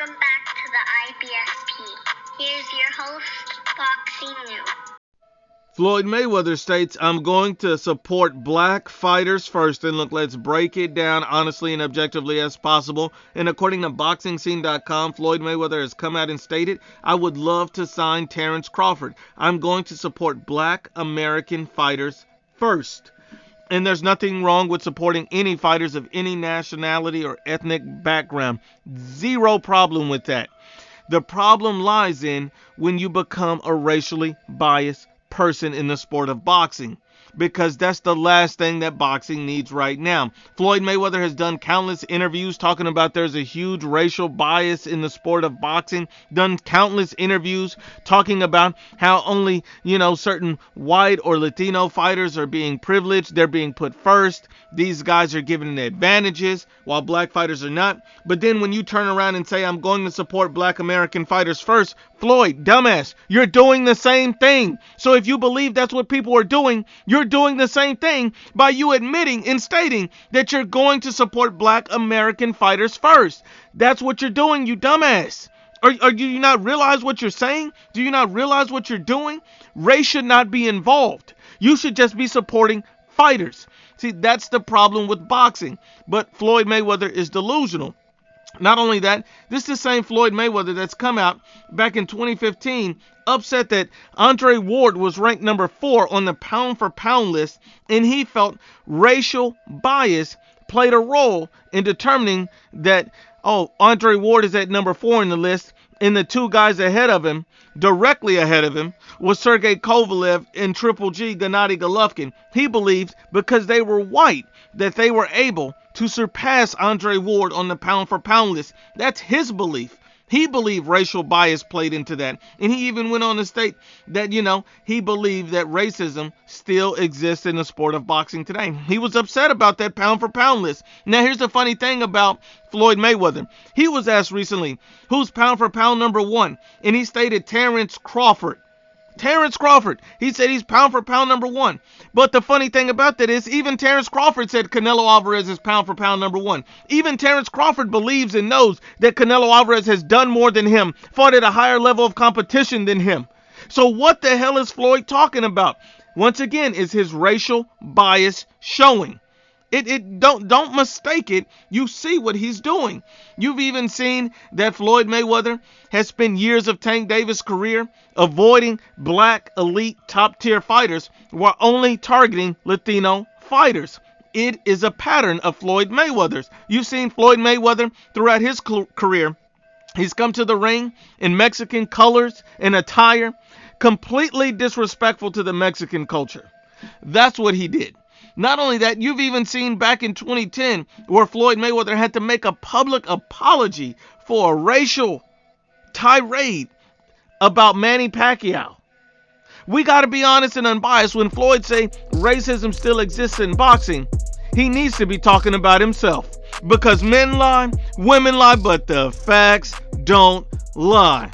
Welcome back to the IBFP. Here's your host, Boxing New. Floyd Mayweather states, I'm going to support black fighters first. And look, let's break it down honestly and objectively as possible. And according to BoxingScene.com, Floyd Mayweather has come out and stated, I would love to sign Terence Crawford. I'm going to support black American fighters first. And there's nothing wrong with supporting any fighters of any nationality or ethnic background. Zero problem with that. The problem lies in when you become a racially biased person in the sport of boxing, because that's the last thing that boxing needs right now. Floyd Mayweather has done countless interviews talking about there's a huge racial bias in the sport of boxing, done countless interviews talking about how only, certain white or Latino fighters are being privileged, they're being put first, these guys are given advantages while black fighters are not. But then when you turn around and say, I'm going to support black American fighters first, Floyd, dumbass, you're doing the same thing. So if you believe that's what people are doing, you're doing the same thing by you admitting and stating that you're going to support black American fighters first. That's what you're doing, you dumbass. Do you not realize what you're saying? Do you not realize what you're doing? Race should not be involved. You should just be supporting fighters. See, that's the problem with boxing. But Floyd Mayweather is delusional. Not only that, this is the same Floyd Mayweather that's come out back in 2015, upset that Andre Ward was ranked number 4 on the pound-for-pound list, and he felt racial bias played a role in determining that, Andre Ward is at number 4 in the list, and the two guys ahead of him, directly ahead of him, was Sergey Kovalev and Triple G Gennady Golovkin. He believed because they were white that they were able to surpass Andre Ward on the pound-for-pound list. That's his belief. He believed racial bias played into that. And he even went on to state that, he believed that racism still exists in the sport of boxing today. He was upset about that pound-for-pound list. Now, here's the funny thing about Floyd Mayweather. He was asked recently, who's pound-for-pound number 1? And he stated Terence Crawford. Terence Crawford. He said he's pound for pound number 1. But the funny thing about that is even Terence Crawford said Canelo Alvarez is pound for pound number 1. Even Terence Crawford believes and knows that Canelo Alvarez has done more than him, fought at a higher level of competition than him. So what the hell is Floyd talking about? Once again, is his racial bias showing? Don't mistake it. You see what he's doing. You've even seen that Floyd Mayweather has spent years of Tank Davis' career avoiding black elite top tier fighters while only targeting Latino fighters. It is a pattern of Floyd Mayweather's. You've seen Floyd Mayweather throughout his career. He's come to the ring in Mexican colors and attire, completely disrespectful to the Mexican culture. That's what he did. Not only that, you've even seen back in 2010 where Floyd Mayweather had to make a public apology for a racial tirade about Manny Pacquiao. We got to be honest and unbiased. When Floyd say racism still exists in boxing, he needs to be talking about himself. Because men lie, women lie, but the facts don't lie.